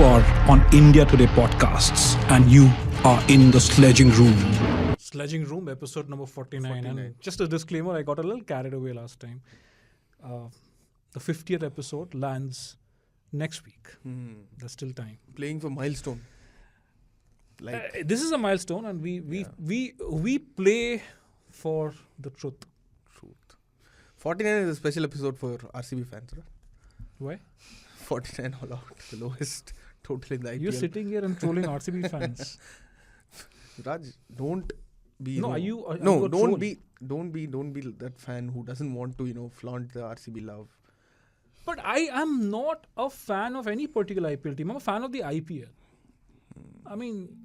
You're on India Today Podcasts, and you are in the Sledging Room. Sledging Room, episode number 49. And just a disclaimer, I got a little carried away last time. The 50th episode lands next week. There's still time. Playing for milestone. This is a milestone, and we play for the truth. 49 is a special episode for RCB fans, right? Why? 49 all out, the lowest total in the IPL. You're sitting here and trolling RCB fans. Raj, don't be. Don't be that fan who doesn't want to, flaunt the RCB love. But I am not a fan of any particular IPL team. I'm a fan of the IPL. I mean,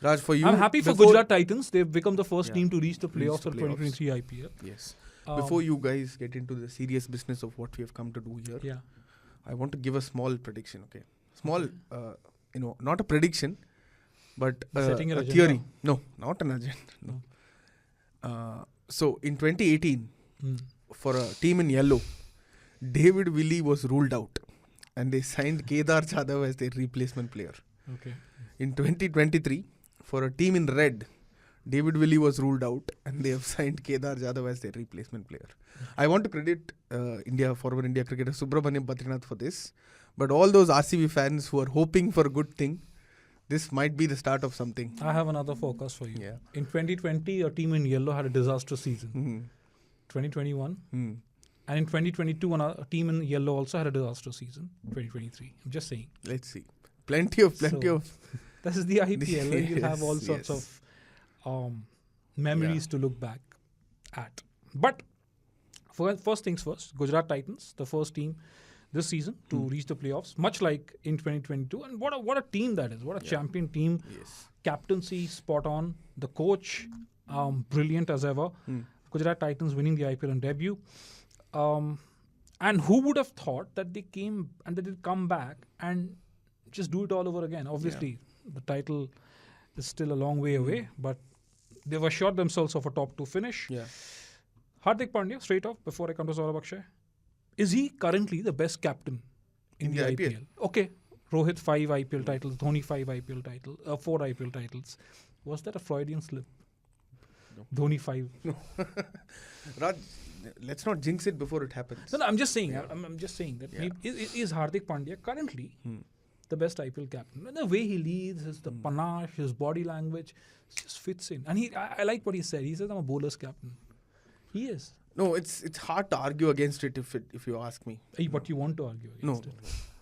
Raj, for you, I'm happy for Gujarat Titans. They've become the first team to reach the playoffs of 2023 IPL. Yes. Before you guys get into the serious business of what we have come to do here, I want to give a small prediction. Okay, small, not a prediction, but a theory. No, not an agenda. No. So in 2018, for a team in yellow, David Willey was ruled out, and they signed Kedar Jadhav as their replacement player. Okay. In 2023, for a team in red, David Willey was ruled out, and they have signed Kedar Jadhav as their replacement player. I want to credit former India cricketer Subramaniam Badrinath for this, but all those RCB fans who are hoping for a good thing, this might be the start of something. I have another forecast for you. Yeah. In 2020, a team in yellow had a disastrous season. 2021. And in 2022, a team in yellow also had a disastrous season. 2023. I'm just saying. Let's see. Plenty of. This is the IPL. You'll have all sorts of memories to look back at. But first things first, Gujarat Titans, the first team this season to reach the playoffs, much like in 2022. And what a team that is. What a champion team. Yes. Captaincy, spot on. The coach, brilliant as ever. Gujarat Titans winning the IPL on debut. And who would have thought that they came and that they'd come back and just do it all over again? Obviously, the title is still a long way away, but they've assured themselves of a top 2 finish. Yeah. Hardik Pandya, straight off, before I come to Saurabh, Akshay, is he currently the best captain in the IPL? Okay, Rohit 5 IPL titles, Dhoni 5 IPL titles, 4 IPL titles. Was that a Freudian slip? No. Dhoni 5. No. Raj, let's not jinx it before it happens. No, I'm just saying. I'm just saying that is Hardik Pandya currently the best IPL captain. And the way he leads, the panache, his body language, it just fits in. And I like what he said. He says, I'm a bowler's captain. He is. No, it's hard to argue against it if you ask me. But you want to argue against it?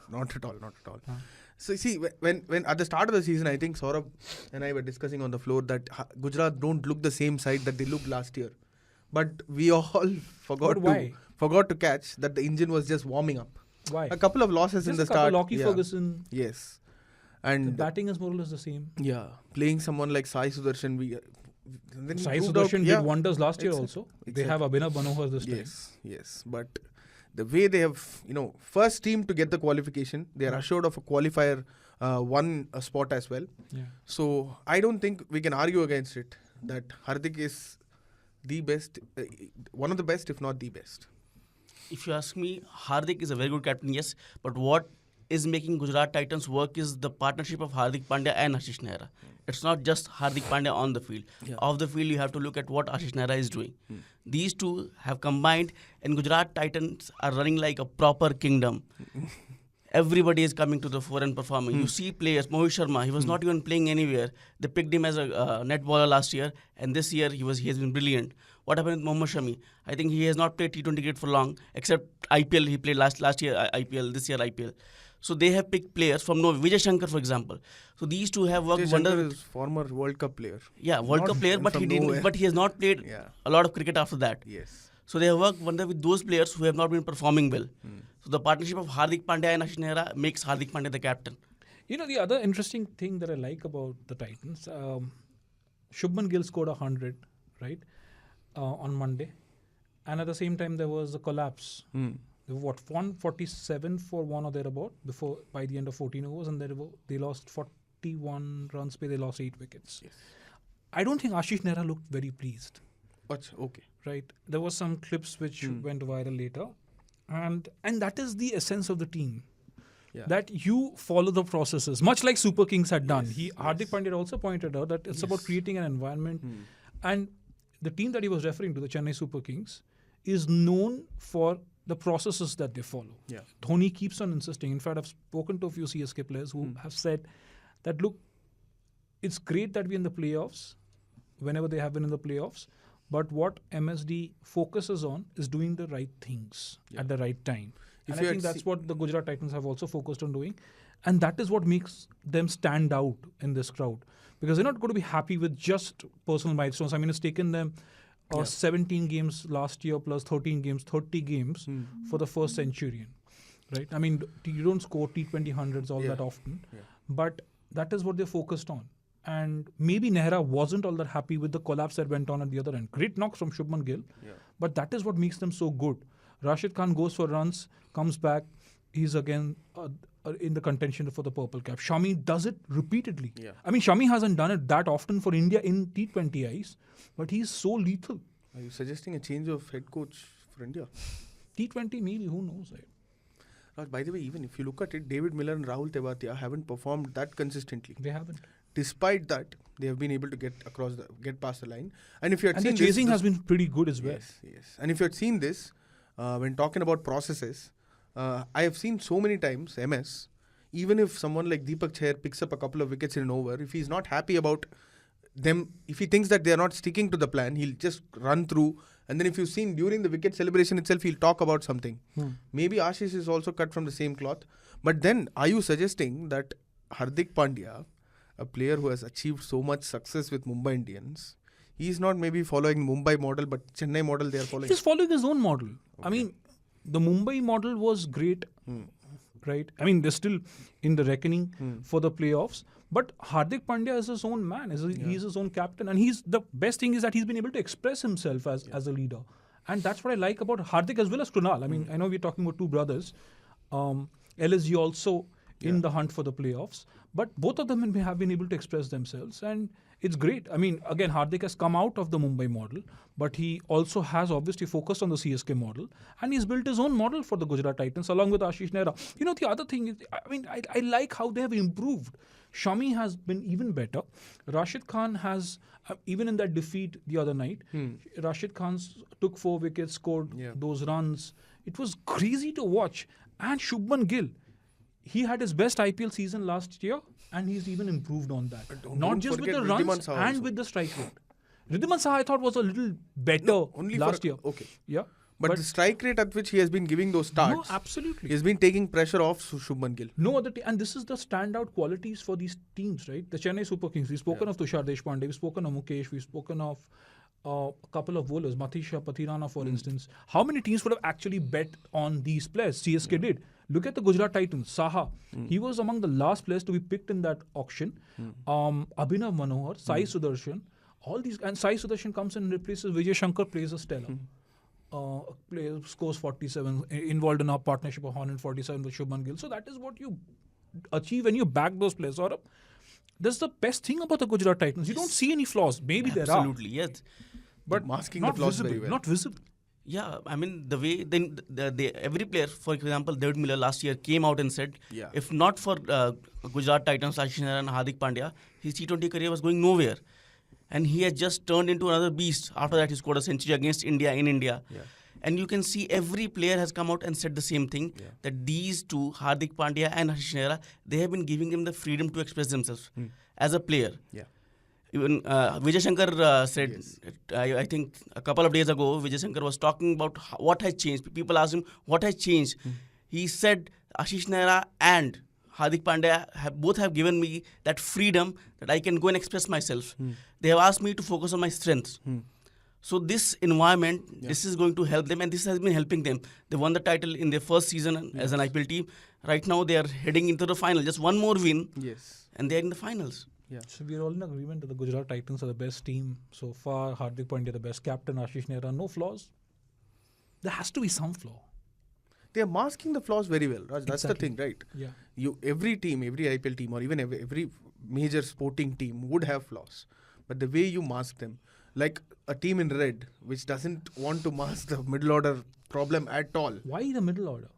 No, not at all. So see, when at the start of the season, I think Saurabh and I were discussing on the floor that Gujarat don't look the same side that they looked last year. But we all forgot to catch that the engine was just warming up. Why? A couple of losses in the start. Lockie Ferguson. Yes. And the batting is more or less the same. Yeah. Playing someone like Sai Sudarshan. Sai Sudarshan did wonders last year also. Exactly. They have Abhinav Manohar this time. Yes. But the way they have, first team to get the qualification, they are assured of a qualifier, one spot as well. Yeah. So I don't think we can argue against it that Hardik is the best, one of the best, if not the best. If you ask me, Hardik is a very good captain, yes. But what is making Gujarat Titans work is the partnership of Hardik Pandya and Ashish Nehra. It's not just Hardik Pandya on the field. Yeah. Off the field, you have to look at what Ashish Nehra is doing. These two have combined, and Gujarat Titans are running like a proper kingdom. Everybody is coming to the fore and performing. You see players, Mohit Sharma, he was not even playing anywhere. They picked him as a net bowler last year, and this year he has been brilliant. What happened with Mohammad Shami? I think he has not played T20 cricket for long, except IPL. He played last year IPL, this year IPL. So they have picked players from Vijay Shankar, for example. So these two have worked wonders. Is former World Cup player. Yeah, World Cup player, but he has not played a lot of cricket after that. Yes. So they have worked wonder with those players who have not been performing well. So the partnership of Hardik Pandya and Ashish Nehra makes Hardik Pandya the captain. The other interesting thing that I like about the Titans, Shubman Gill scored 100, right, on Monday. And at the same time, there was a collapse. They were 147 for one or thereabout by the end of 14 overs, and they lost 41 runs by they lost 8 wickets. Yes. I don't think Ashish Nehra looked very pleased. Okay. Right. There were some clips which went viral later. And that is the essence of the team. that you follow the processes, much like Super Kings had done. Hardik Pandya also pointed out that it's about creating an environment. And the team that he was referring to, the Chennai Super Kings, is known for the processes that they follow. Dhoni keeps on insisting. In fact, I've spoken to a few CSK players who have said that, look, it's great that we're in the playoffs, whenever they have been in the playoffs, but what MSD focuses on is doing the right things at the right time. And I think that's what the Gujarat Titans have also focused on doing. And that is what makes them stand out in this crowd. Because they're not going to be happy with just personal milestones. I mean, it's taken them 17 games last year plus 13 games, 30 games for the first centurion. Right? I mean, you don't score T20 hundreds all that often. But that is what they're focused on. And maybe Nehra wasn't all that happy with the collapse that went on at the other end. Great knocks from Shubman Gill. But that is what makes them so good. Rashid Khan goes for runs, comes back. He's again in the contention for the purple cap. Shami does it repeatedly. I mean, Shami hasn't done it that often for India in T20 eyes, but he's so lethal. Are you suggesting a change of head coach for India? T20 maybe, who knows? Raj, by the way, even if you look at it, David Miller and Rahul Tewatia haven't performed that consistently. They haven't. Despite that, they have been able to get past the line. And if you had seen the chasing has been pretty good as well. Yes. And if you had seen this, when talking about processes, I have seen so many times MS, even if someone like Deepak Chahar picks up a couple of wickets in an over, if he's not happy about them, if he thinks that they are not sticking to the plan, he'll just run through. And then if you've seen during the wicket celebration itself, he'll talk about something. Maybe Ashish is also cut from the same cloth. But then, are you suggesting that Hardik Pandya, a player who has achieved so much success with Mumbai Indians, he's not maybe following Mumbai model, but Chennai model they are following? He's following his own model. Okay. I mean, the Mumbai model was great, right? I mean, they're still in the reckoning for the playoffs. But Hardik Pandya is his own man. He's his own captain. And the best thing is that he's been able to express himself as a leader. And that's what I like about Hardik as well as Krunal. I mean, I know we're talking about two brothers. LSG also in the hunt for the playoffs. But both of them have been able to express themselves. And it's great. I mean, again, Hardik has come out of the Mumbai model, but he also has obviously focused on the CSK model. And he's built his own model for the Gujarat Titans along with Ashish Nehra. You know, the other thing is, I mean, I like how they have improved. Shami has been even better. Rashid Khan has, even in that defeat the other night, Rashid Khan took 4 wickets, scored those runs. It was crazy to watch. And Shubman Gill, he had his best IPL season last year, and he's even improved on that. Not just with the runs and with the strike rate. Ridhiman Saha, I thought, was a little better last year. Okay. Yeah. But the strike rate at which he has been giving those starts, no, absolutely, he has been taking pressure off Shubman Gill. No other and this is the standout qualities for these teams, right? The Chennai Super Kings. We've spoken of Tushar Deshpande, we've spoken of Mukesh, we've spoken of a couple of bowlers, Matisha Pathirana, for instance. How many teams would have actually bet on these players? CSK did. Look at the Gujarat Titans. Saha, he was among the last players to be picked in that auction. Abhinav Manohar, Sai Sudarshan, all these, and Sai Sudarshan comes in and replaces Vijay Shankar, plays a stellar. Player scores 47, involved in our partnership of 147 with Shubman Gill. So that is what you achieve when you back those players. Saurabh, that's the best thing about the Gujarat Titans. You don't see any flaws. Maybe there are. Absolutely, yes. But masking the flaws visible, very well. Not visible. Yeah, I mean, the way every player, for example, David Miller last year came out and said, if not for Gujarat Titans, Ashish Nehra and Hardik Pandya, his T20 career was going nowhere. And he has just turned into another beast. After that, he scored a century against India in India. And you can see every player has come out and said the same thing, that these two, Hardik Pandya and Ashish Nehra, they have been giving them the freedom to express themselves as a player. Even Vijay Shankar said, I think a couple of days ago, Vijay Shankar was talking about what has changed. People asked him, what has changed? He said, Ashish Nehra and Hardik Pandya both have given me that freedom that I can go and express myself. They have asked me to focus on my strengths. So this environment, this is going to help them, and this has been helping them. They won the title in their first season as an IPL team. Right now they are heading into the final. Just one more win, and they are in the finals. So we are all in agreement that the Gujarat Titans are the best team so far. Hardik Pandya the best captain. Ashish Nehra, no flaws. There has to be some flaw. They are masking the flaws very well, Raj. That's the thing, right? Every team, every IPL team, or even every major sporting team would have flaws. But the way you mask them, like a team in red, which doesn't want to mask the middle order problem at all. Why the middle order?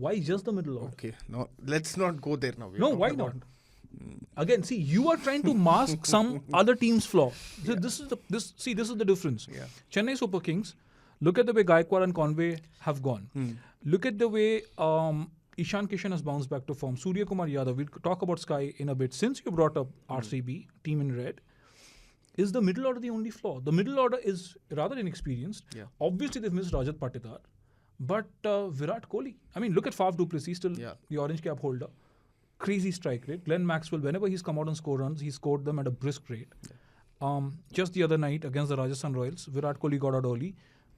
Why just the middle order? Okay, no, let's not go there now. No, why not? Again, see, you are trying to mask some other team's flaw. This is the difference. Yeah. Chennai Super Kings, look at the way Gaikwad and Conway have gone. Look at the way Ishan Kishan has bounced back to form. Surya Kumar Yadav, we'll talk about Sky in a bit. Since you brought up RCB, team in red, is the middle order the only flaw? The middle order is rather inexperienced. Yeah. Obviously, they've missed Rajat Patidar. But Virat Kohli, I mean, look at Faf du Plessis, still the orange cap holder. Crazy strike rate. Glenn Maxwell, whenever he's come out and scored runs, he scored them at a brisk rate. Just the other night against the Rajasthan Royals, Virat Kohli got out early.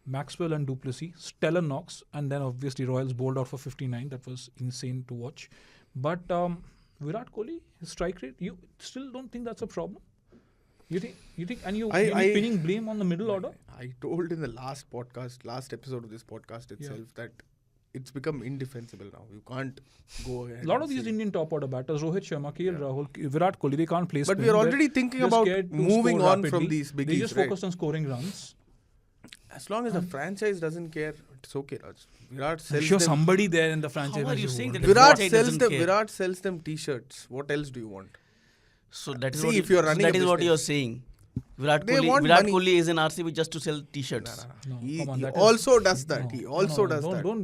Maxwell and du Plessis, stellar knocks. And then obviously Royals bowled out for 59. That was insane to watch. But Virat Kohli, his strike rate, you still don't think that's a problem? You think, and you're pinning blame on the middle order? I told in the last episode of this podcast itself that it's become indefensible now. You can't go ahead. A lot of these Indian top order batters, Rohit Sharma, KL Rahul, Virat Kohli, they can't play spin. But we are already thinking about moving on from these biggies. They just focus on scoring runs. As long as the franchise doesn't care, it's okay, Raj. Virat sells I'm sure them. somebody there in the franchise. How are you saying that Virat sells them T-shirts. What else do you want? So that is See, what if you're running that a is what business. you're saying. Virat They want Kohli money. is in RCB just to sell T-shirts. No, He come on, that also is, does that. He also does that. Don't.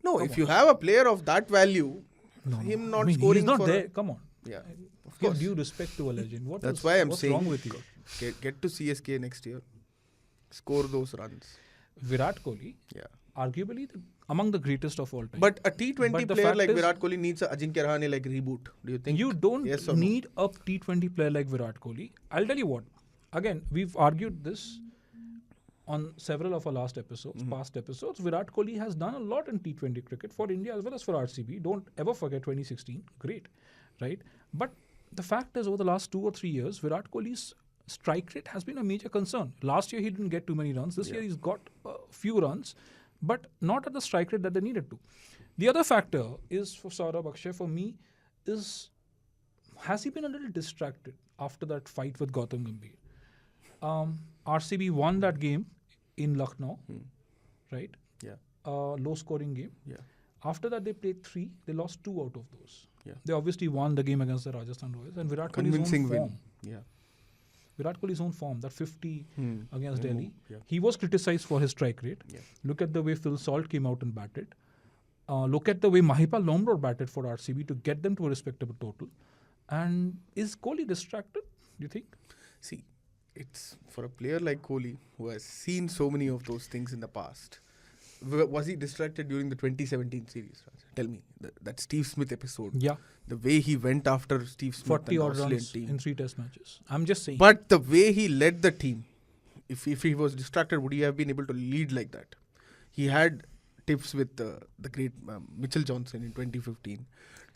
No, Come if on. you have a player of that value, him not scoring he's not for there. Come on. Yeah, of Give course. due respect to a legend. That's why I'm what's saying wrong with you? Get to CSK next year. Score those runs. Virat Kohli, arguably among the greatest of all time. But a T20 But the player fact like is- Virat Kohli needs a Ajinkya Rahane like reboot. Do you think? You don't Yes or no? need a T20 player like Virat Kohli. I'll tell you what. Again, we've argued this on several of our past episodes. Virat Kohli has done a lot in T20 cricket for India as well as for RCB. Don't ever forget 2016. Great, right? But the fact is, over the last 2 or 3 years, Virat Kohli's strike rate has been a major concern. Last year, he didn't get too many runs. This year, he's got a few runs, but not at the strike rate that they needed to. The other factor is for Saurabh, Akshay, for me, has he been a little distracted after that fight with Gautam Gambhir? RCB won that game in Lucknow, right? Yeah. Low scoring game. Yeah. After that, they played 3. They lost 2 out of those. Yeah. They obviously won the game against the Rajasthan Royals and Virat Kohli's Convincing own win. form. Yeah. Virat Kohli's own form, that 50 against Mm-hmm. Delhi. Yeah. He was criticized for his strike rate. Yeah. Look at the way Phil Salt came out and batted. Look at the way Mahipal Lomrod batted for RCB to get them to a respectable total. And is Kohli distracted, do you think? See, it's for a player like Kohli who has seen so many of those things in the past. Was he distracted during the 2017 series? Raj? Tell me, that Steve Smith episode. Yeah. The way he went after Steve Smith 40 and the odd Australian runs team. in 3 test matches. I'm just saying. But the way he led the team, if he was distracted, would he have been able to lead like that? He had tips with the great Mitchell Johnson in 2015.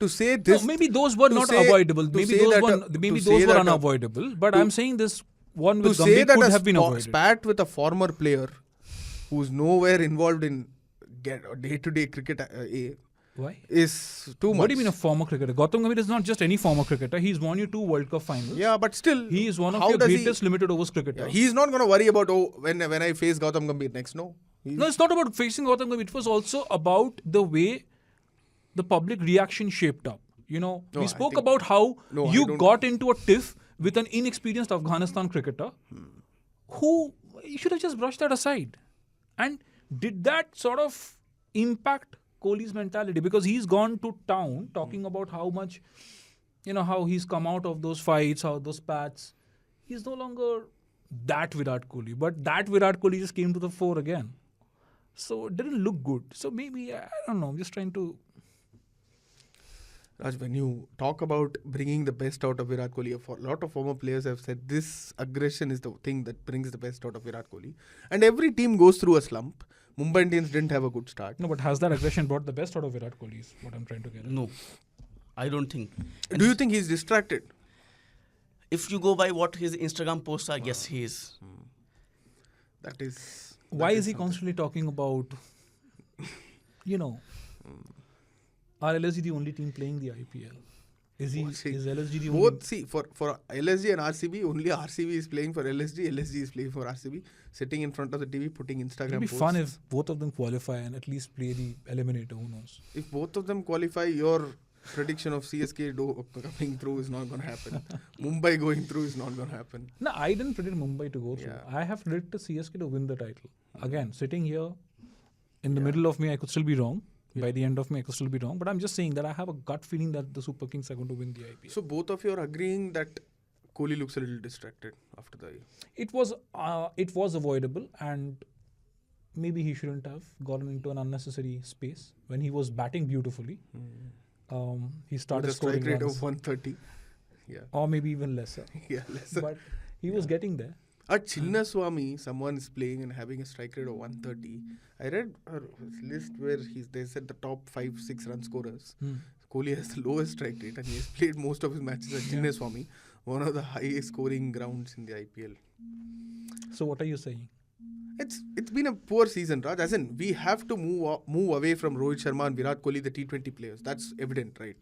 To say this, no, maybe those were not avoidable. Maybe those were unavoidable. But I'm saying this one with Gambhir could have been avoided. Spat with a former player who's nowhere involved in day-to-day cricket Why? is too much. What do you mean a former cricketer? Gautam Gambhir is not just any former cricketer. He's won you 2 World Cup finals. Yeah, but still, He is one of your greatest limited overs cricketers. Yeah, he's not going to worry about when I face Gautam Gambhir next. No. No, it's not about facing Gautam Gambhir. It was also about the way the public reaction shaped up. We spoke about how you got into a tiff with an inexperienced Afghanistan cricketer who you should have just brushed that aside. And did that sort of impact Kohli's mentality? Because he's gone to town talking about how much, how he's come out of those fights, how those spats. He's no longer that Virat Kohli. But that Virat Kohli just came to the fore again. So it didn't look good. So maybe, I don't know, I'm just trying to... Raj, when you talk about bringing the best out of Virat Kohli, a lot of former players have said this aggression is the thing that brings the best out of Virat Kohli. And every team goes through a slump. Mumbai Indians didn't have a good start. No, but has that aggression brought the best out of Virat Kohli is what I'm trying to get at. No, I don't think. Do you think he's distracted? If you go by what his Instagram posts are, yes, he is. That is... Why is he constantly talking about, are LSG the only team playing the IPL? Is LSG the both? See, for LSG and RCB, only RCB is playing for LSG is playing for RCB, sitting in front of the TV, putting Instagram posts. It'll be fun if both of them qualify and at least play the eliminator. Who knows? If both of them qualify, your prediction of CSK coming through is not going to happen. Mumbai going through is not going to happen. No, I didn't predict Mumbai to go through. I have predicted CSK to win the title. Again, sitting here in the middle of me, I could still be wrong. By the end of me, I could still be wrong. But I'm just saying that I have a gut feeling that the Super Kings are going to win the IPL. So both of you are agreeing that Kohli looks a little distracted after the... It was avoidable, and maybe he shouldn't have gotten into an unnecessary space when he was batting beautifully. He started scoring strike rate runs. of 130. Or maybe even lesser. Lesser. But he was getting there. At Chinnaswamy, someone is playing and having a strike rate of 130. I read a list where they said the top 5-6 run scorers. Kohli has the lowest strike rate and he has played most of his matches at Chinnaswamy, one of the highest scoring grounds in the IPL. So what are you saying? It's been a poor season, Raj. As in, we have to move away from Rohit Sharma and Virat Kohli, the T20 players. That's evident, right?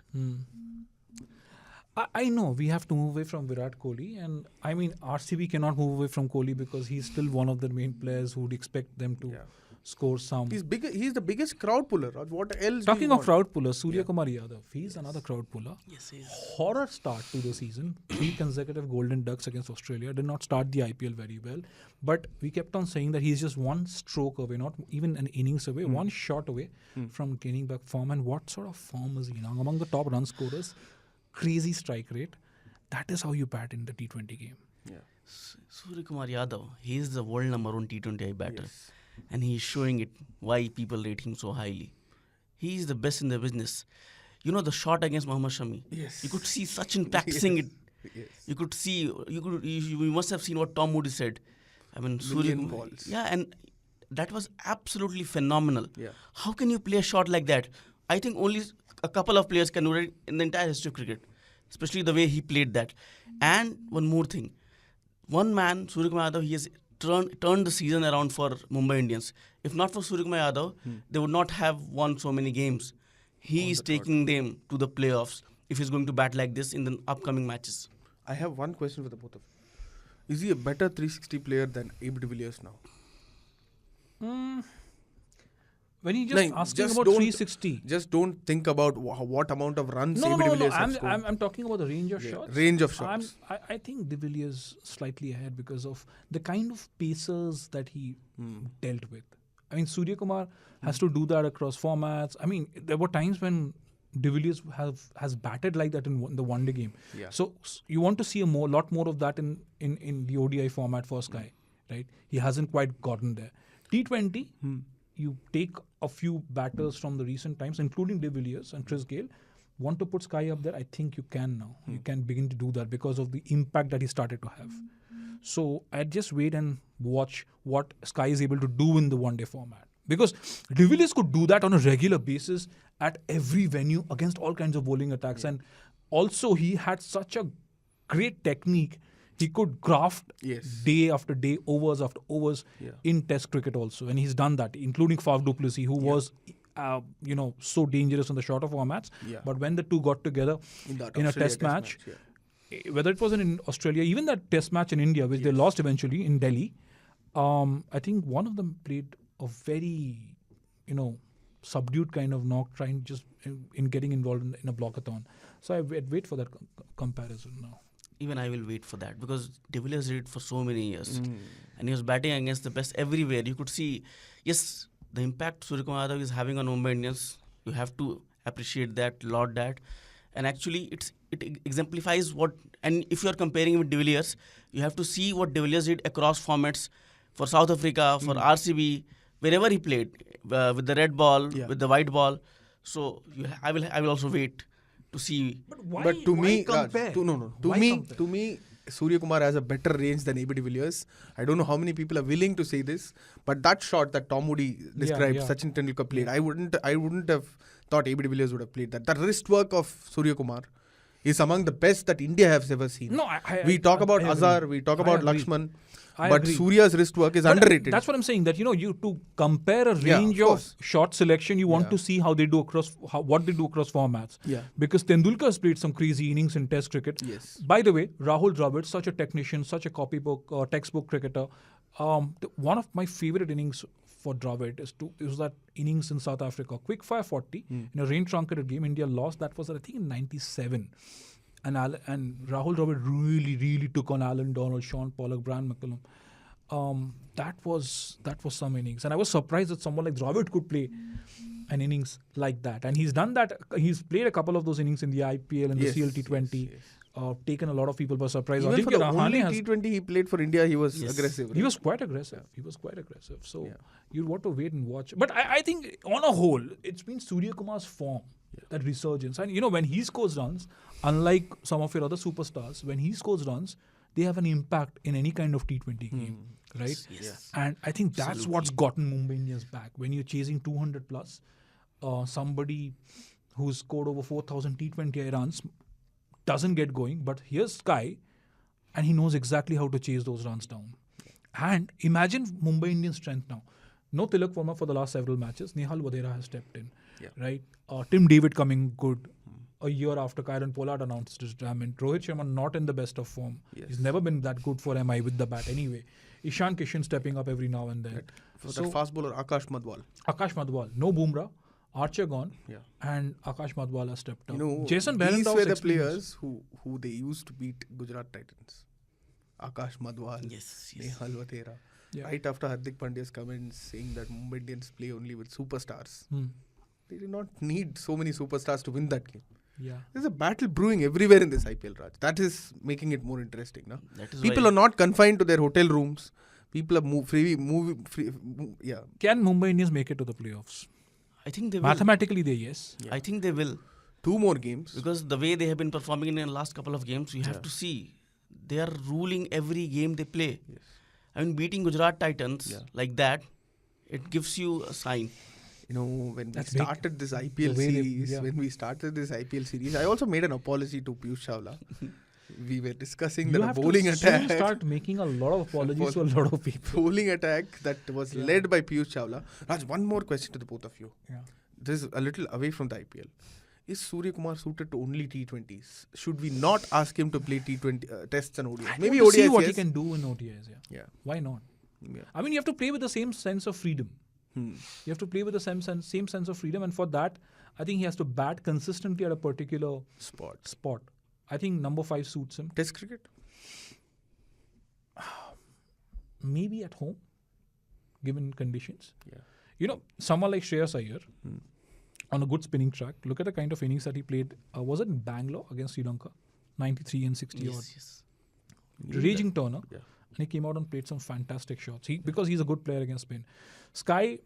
I know we have to move away from Virat Kohli, and I mean RCB cannot move away from Kohli because he's still one of the main players who would expect them to score some. He's the biggest crowd puller. What else? Talking of crowd pullers, Surya Kumar Yadav, he's another crowd puller. Yes, he is. Horror start to the season. 3 consecutive golden ducks against Australia. Did not start the IPL very well, but we kept on saying that he's just one stroke away, not even an innings away, one shot away from gaining back form. And what sort of form is he now? Among the top run scorers. Crazy strike rate. That is how you bat in the T20 game. Surya Kumar Yadav, he is the world number 1 T20I batter. And he is showing it why people rate him so highly. He is the best in the business. You know the shot against Mohammad Shami? You could see Sachin practicing it. You could see, you must have seen what Tom Moody said. I mean, Surya balls. And that was absolutely phenomenal. How can you play a shot like that? I think only a couple of players can do it in the entire history of cricket, especially the way he played that. And one more thing, one man, Surya Kumar Yadav, he has turned the season around for Mumbai Indians. If not for Surya Kumar Yadav, they would not have won so many games. He is taking them to the playoffs if he's going to bat like this in the upcoming matches. I have one question for the both of you. Is he a better 360 player than AB de Villiers now? When you just asking about 360, just don't think about what amount of runs AB de Villiers has scored. I'm talking about the range of shots. Range of shots. I think de Villiers slightly ahead because of the kind of pacers that he dealt with. I mean, Surya Kumar has to do that across formats. I mean, there were times when de Villiers has batted like that in the one-day game. So you want to see lot more of that in the ODI format for Sky, right? He hasn't quite gotten there. T20. You take a few batters from the recent times, including de Villiers and Chris Gayle, want to put Sky up there, I think you can now. You can begin to do that because of the impact that he started to have. So I'd just wait and watch what Sky is able to do in the one-day format. Because de Villiers could do that on a regular basis at every venue against all kinds of bowling attacks. And also he had such a great technique. He could graft day after day, overs after overs in Test cricket also. And he's done that, including Faf du Plessis, who was, so dangerous in the shorter formats. But when the two got together in a Test match, whether it was in Australia, even that Test match in India, which they lost eventually in Delhi, I think one of them played a very, subdued kind of knock, trying just in getting involved in a blockathon. So I'd wait for that comparison now. Even I will wait for that because de Villiers did it for so many years. And he was batting against the best everywhere. You could see, yes, the impact Surya Kumar Yadav is having on Mumbai Indians. You have to appreciate that, laud that. And actually, it exemplifies what, and if you are comparing with de Villiers, you have to see what de Villiers did across formats for South Africa, for RCB, wherever he played, with the red ball, with the white ball. So I will also wait to see. But to me, to me, Surya Kumar has a better range than AB de Villiers. I don't know how many people are willing to say this, but that shot that Tom Moody described, Sachin Tendulkar played. I wouldn't have thought AB de Villiers would have played that. The wrist work of Surya Kumar He's among the best that India has ever seen. No, we talk about Azhar, we talk about Lakshman, but agree. Surya's wrist work is underrated. That's what I'm saying. That you to compare a range of shot selection, you want to see how they do across what they do across formats. Yeah. Because Tendulkar has played some crazy innings in Test cricket. Yes. By the way, Rahul Dravid, such a technician, such a copybook, textbook cricketer. One of my favorite innings for Dravid is that innings in South Africa, quick fire 40 in a rain truncated game. India lost. That was I think in '97, and Rahul Dravid really took on Alan Donald, Sean Pollock, Brian McCullum. That was some innings, and I was surprised that someone like Dravid could play an innings like that. And he's done that. He's played a couple of those innings in the IPL and the CLT20. Taken a lot of people by surprise. Even for the only T20 he played for India, he was aggressive. Right? He was quite aggressive. So you want to wait and watch. But I think on a whole, it's been Surya Kumar's form, that resurgence. And when he scores runs, unlike some of your other superstars, when he scores runs, they have an impact in any kind of T20 game, right? Yes. And I think that's what's gotten Mumbai Indians back. When you're chasing 200 plus, somebody who's scored over 4,000 T20I runs doesn't get going, but here's Sky, and he knows exactly how to chase those runs down. And imagine Mumbai Indians' strength now. No Tilak Verma for the last several matches. Nehal Vadera has stepped in, right? Tim David coming good a year after Kyron Pollard announced his retirement. Rohit Sharma not in the best of form. Yes. He's never been that good for MI with the bat anyway. Ishan Kishan stepping up every now and then. Right. For that fast bowler, Akash Madwal. No Bumrah. Archer gone, and Akash Madwala stepped up. Jason Behrendorff's these were the players who they used to beat Gujarat Titans. Akash Madwal, Nehal Vadera. Right after Hardik Pandya's comments saying that Mumbai Indians play only with superstars. They did not need so many superstars to win that game. Yeah. There's a battle brewing everywhere in this IPL, Raj. That is making it more interesting. No? People are not confined to their hotel rooms. People are free. Can Mumbai Indians make it to the playoffs? I think they will. Mathematically, yes. Yeah. I think they will. 2 more games. Because the way they have been performing in the last couple of games, you have to see. They are ruling every game they play. Yes. I mean, beating Gujarat Titans like that, it gives you a sign. When we started this IPL series, I also made an apology to Piyush Chawla. We were discussing the bowling attack. You start making a lot of apologies to a lot of people. Bowling attack that was led by Piyush Chawla. Raj, one more question to the both of you. Yeah. This is a little away from the IPL. Is Surya Kumar suited to only T20s? Should we not ask him to play T20 tests and ODIs? Maybe ODIs. See what he can do in ODIs. Yeah. Why not? Yeah. I mean, you have to play with the same sense of freedom. You have to play with the same sense of freedom, and for that, I think he has to bat consistently at a particular spot. I think number 5 suits him. Test cricket? Maybe at home, given conditions. Yeah. Someone like Shreyas Iyer on a good spinning track. Look at the kind of innings that he played. Was it in Bangalore against Sri Lanka? 93 and 60 odd. Yes. Raging turner. Yeah. And he came out and played some fantastic shots. Because he's a good player against spin. Sky,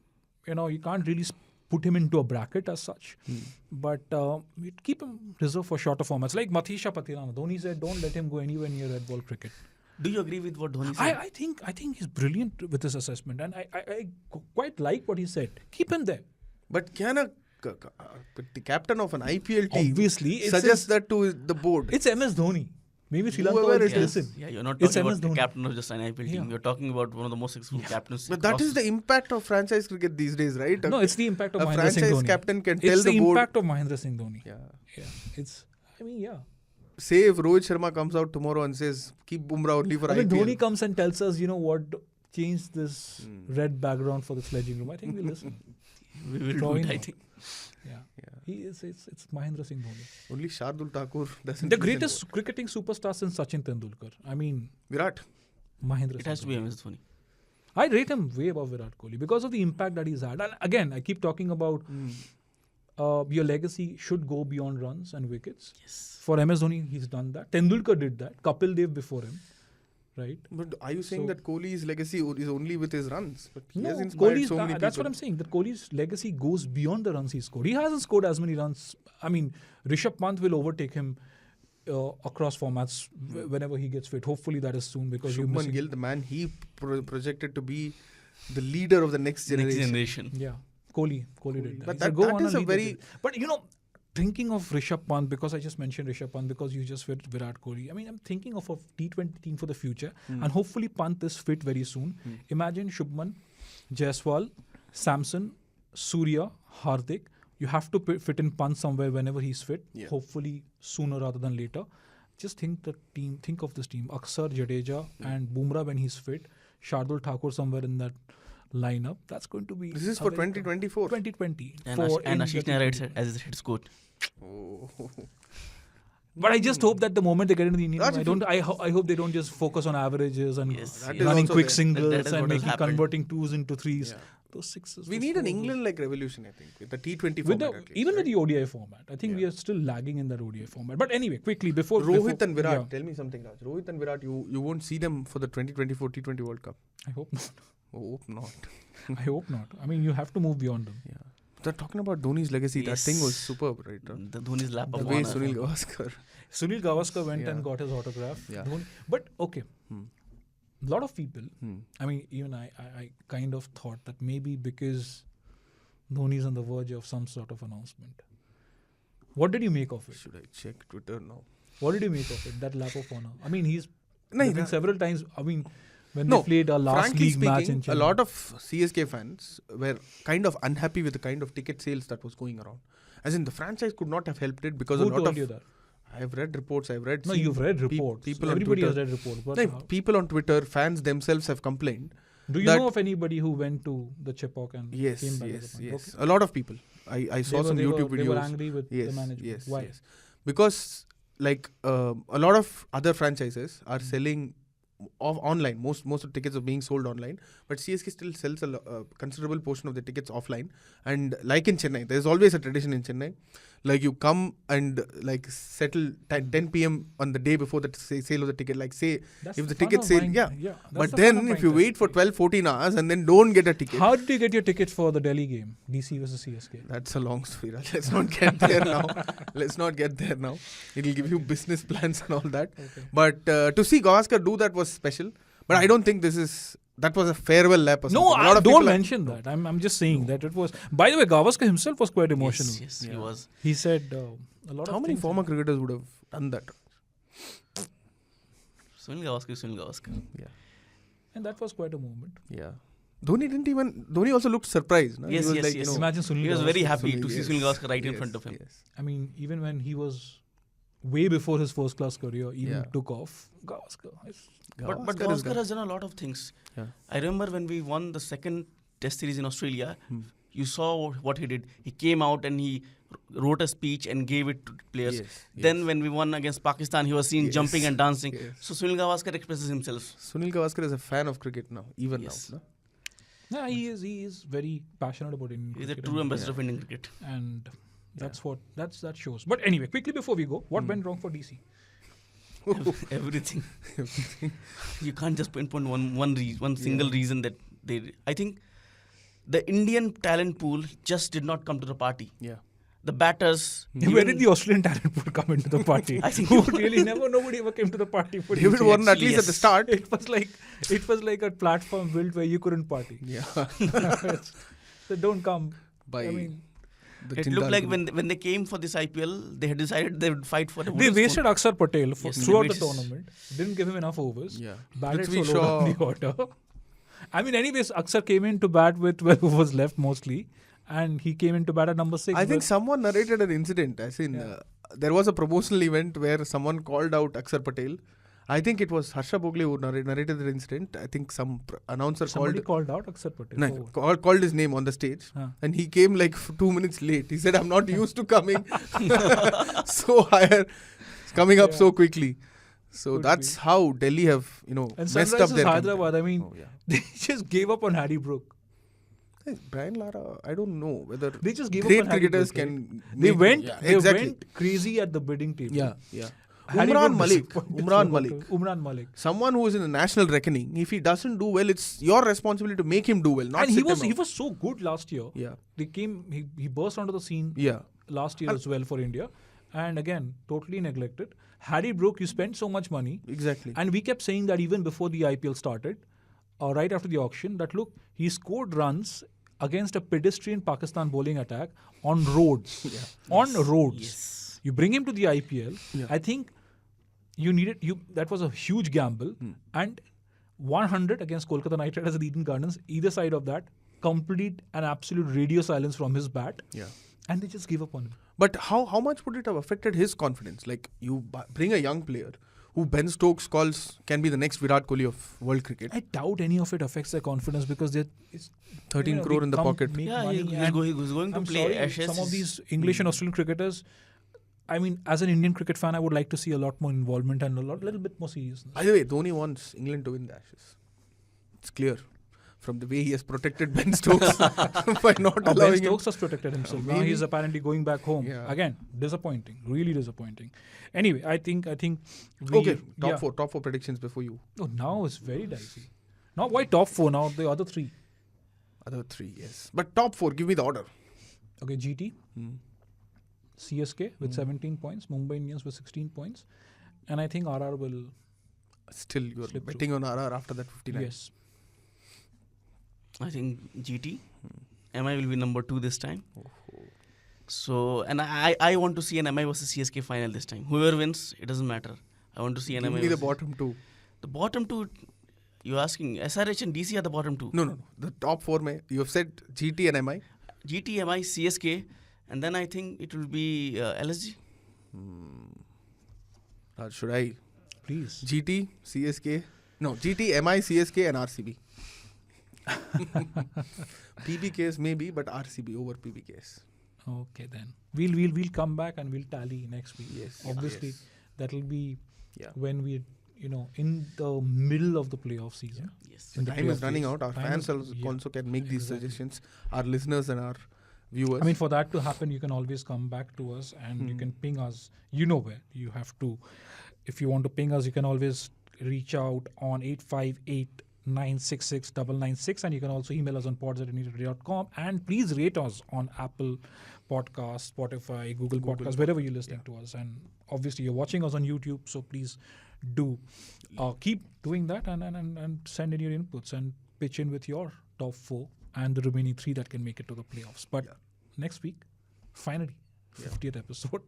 you can't really put him into a bracket as such. But we keep him reserved for shorter formats. Like Mathisha Patirana. Dhoni said, don't let him go anywhere near red ball cricket. Do you agree with what Dhoni said? I think he's brilliant with his assessment. And I quite like what he said. Keep him there. But can the captain of an IPL team obviously suggest that to the board? It's MS Dhoni. Maybe Sri Lanka will listen. Yeah, you're not talking about the captain of just an IPL team. You're talking about one of the most successful captains. But that is the impact of franchise cricket these days, right? No, it's the impact of Mahendra Singh Dhoni. A franchise captain can tell the board. It's the impact of Mahendra Singh Dhoni. Yeah. Say if Rohit Sharma comes out tomorrow and says, keep Bumrah only for IPL. Dhoni comes and tells us, change this red background for the sledging room. I think we'll listen. We will do it, I think. Yeah. It's Mahendra Singh Dhoni. Only Shardul Thakur doesn't. The greatest cricketing superstar since Sachin Tendulkar. I mean, Virat. Mahendra. It has to be MS Dhoni. I rate him way above Virat Kohli because of the impact that he's had. And again, I keep talking about your legacy should go beyond runs and wickets. Yes. For MS Dhoni, he's done that. Tendulkar did that. Kapil Dev before him. Right. But are you saying that Kohli's legacy is only with his runs? But he has inspired so many people. That's what I'm saying. That Kohli's legacy goes beyond the runs he scored. He hasn't scored as many runs. I mean, Rishabh Pant will overtake him across formats whenever he gets fit. Hopefully that is soon because Shubman Gill, the man he projected to be the leader of the next generation. Yeah. Kohli did that. But that is a very... But thinking of Rishabh Pant, because I just mentioned Rishabh Pant because you just fit Virat Kohli. I mean, I'm thinking of a T20 team for the future, and hopefully Pant is fit very soon. Imagine Shubman, Jaiswal, Samson, Surya, Hardik. You have to fit in Pant somewhere whenever he's fit. Yeah. Hopefully sooner rather than later. Just think of this team. Akshay, Jadeja, and Bumrah when he's fit. Shardul Thakur somewhere in that lineup. That's going to be. This is for 2024. 2020. And Ashish Nehra as his head coach. Oh. But I just hope that the moment they get into the Indian team, I hope they don't just focus on averages and running quick singles and converting twos into threes. Yeah. Those sixes. We need an England-like revolution, I think, with the T20 format. Even with the ODI format. I think we are still lagging in that ODI format. But anyway, quickly, before and Virat, tell me something, Raj. Rohit and Virat, you won't see them for the 2024 T20 World Cup. I hope not. Hope not. I hope not. I mean, you have to move beyond them. Yeah. They're talking about Dhoni's legacy. That thing was superb, right? The Dhoni's lap of honor. The way Sunil Gavaskar. Sunil Gavaskar went and got his autograph. Yeah. But okay. A lot of people, I mean, even I kind of thought that maybe because Dhoni's on the verge of some sort of announcement. What did you make of it? Should I check Twitter now? What did you make of it? That lap of honor. I mean, he's been several times. I mean, when they played a last league match in Chennai. A lot of CSK fans were kind of unhappy with the kind of ticket sales that was going around. As in, the franchise could not have helped it because Who told you that? I've read reports. No, you've read reports. Everybody has read reports. But people on Twitter, fans themselves have complained. Do you know of anybody who went to the Chepauk and came back? Yes. Okay. A lot of people. I saw some YouTube videos. They were angry with the management. Why? Yes. Because a lot of other franchises are selling online. Most of the tickets are being sold online, but CSK still sells a considerable portion of the tickets offline. And like in Chennai, there's always a tradition in Chennai. Like you come and settle 10 p.m. on the day before the sale of the ticket. Like say that's if the ticket sale, but then if you wait for 12-14 hours and then don't get a ticket. How did you get your tickets for the Delhi game, DC versus CSK? That's a long story. Let's not get there now. It'll give you business plans and all that. Okay. But to see Gavaskar do that was special. But I don't think that was a farewell lap or something. No, I don't mention that. I'm just saying that it was. By the way, Gavaskar himself was quite emotional. Yes, he was. He said a lot of. How many former cricketers would have done that? Sunil Gavaskar. Yeah. And that was quite a moment. Yeah. Dhoni also looked surprised. No? Yes. Imagine Sunil. He was very happy to see Sunil Gavaskar right in front of him. Yes. I mean, even when he was way before his first class career took off, Gavaskar. But Gavaskar has done a lot of things. Yeah. I remember when we won the second Test series in Australia, you saw what he did. He came out and he wrote a speech and gave it to players. Yes. Then when we won against Pakistan, he was seen jumping and dancing. Yes. So Sunil Gavaskar expresses himself. Sunil Gavaskar is a fan of cricket now, now. No? Yeah, he is very passionate about Indian cricket. He's a true ambassador of Indian cricket. And that shows. But anyway, quickly before we go, what went wrong for DC? Everything. You can't just pinpoint one single reason that they. I think the Indian talent pool just did not come to the party. Yeah. The batters. Where did the Australian talent pool come into the party? I think nobody ever came to the party. David Warner, at least at the start. It was like a platform built where you couldn't party. Yeah. So don't come. It looked like when they came for this IPL, they had decided they would fight for the. They wasted Akshay Patel throughout the tournament. Didn't give him enough overs. Yeah. Batted so low down the order. I mean, anyways, Akshay came in to bat with who was left mostly, and he came in to bat at number 6. I think someone narrated an incident. As in, there was a promotional event where someone called out Akshay Patel. I think it was Harsha Bhogle who narrated the incident. I think some announcer called out Akshay Patel. No, called his name on the stage. And he came 2 minutes late. He said, I'm not used to coming so higher, coming up so quickly. So that's how Delhi have, messed up their Hyderabad, they just gave up on Harry Brook. Hey, Brian Lara, I don't know whether they just gave great up on cricketers Harry can... Brook, They went crazy at the bidding table. Yeah. Umran Malik. Someone who is in the national reckoning, if he doesn't do well, it's your responsibility to make him do well, not he was so good last year. Yeah. He burst onto the scene last year as well for India. And again, totally neglected. Harry Brook, you spent so much money. Exactly. And we kept saying that even before the IPL started, right after the auction, that look, he scored runs against a pedestrian Pakistan bowling attack on roads. On roads. Yes. You bring him to the IPL. I think that was a huge gamble. And 100 against Kolkata Knight Riders at Eden Gardens, either side of that, complete and absolute radio silence from his bat. And they just gave up on him. But how much would it have affected his confidence? Like, you bring a young player who Ben Stokes calls can be the next Virat Kohli of world cricket. I doubt any of it affects their confidence because it's 13 crore in the pocket. Yeah, he's going to play Ashes. Some of these English and Australian cricketers, I mean, as an Indian cricket fan, I would like to see a lot more involvement and little bit more seriousness. By the way, Dhoni wants England to win the Ashes. It's clear from the way he has protected Ben Stokes by not allowing Ben Stokes has protected himself. Now he's apparently going back home. Again, disappointing. Really disappointing. Anyway, I think top four predictions before you. Oh, now it's very dicey. Now why top 4? Now the other 3. Other 3, yes. But top 4, give me the order. Okay, GT. CSK with 17 points. Mumbai Indians with 16 points. And I think RR will... Still, you're betting through. on RR after that 59. Yes. I think GT. MI will be number 2 this time. So, and I want to see an MI versus CSK final this time. Whoever wins, it doesn't matter. I want to see an MI. Give me the bottom 2. The bottom 2, you're asking SRH and DC are the bottom 2. No. The top 4, you have said GT and MI. GT, MI, CSK, and then I think it will be LSG. Should I? Please. GT, CSK. No, GT, MI, CSK and RCB. PBKs maybe, but RCB over PBKs. Okay, then we'll come back and we'll tally next week. Yes. Obviously, that'll be when we in the middle of the playoff season. Yes. The time is running out. Our fans also can make these suggestions. Our listeners and our viewers. I mean, for that to happen, you can always come back to us and you can ping us. You know where you have to. If you want to ping us, you can always reach out on 858-966-996, and you can also email us on pods@india.com. And please rate us on Apple Podcasts, Spotify, Google Podcasts, wherever you're listening to us. And obviously, you're watching us on YouTube, so please do keep doing that and send in your inputs and pitch in with your top 4 and the remaining 3 that can make it to the playoffs. But next week, finally, 50th episode.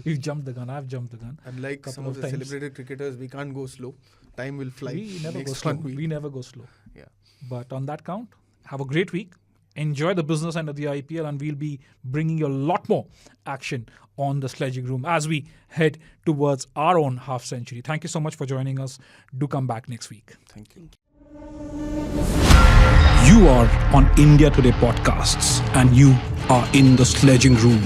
We've jumped the gun. I've jumped the gun. Unlike some of the celebrated cricketers, we can't go slow. Time will fly. We never go slow. We never go slow. Yeah. But on that count, have a great week. Enjoy the business end of the IPL, and we'll be bringing you a lot more action on the Sledging Room as we head towards our own half century. Thank you so much for joining us. Do come back next week. Thank you. You are on India Today Podcasts, and you are in the Sledging Room.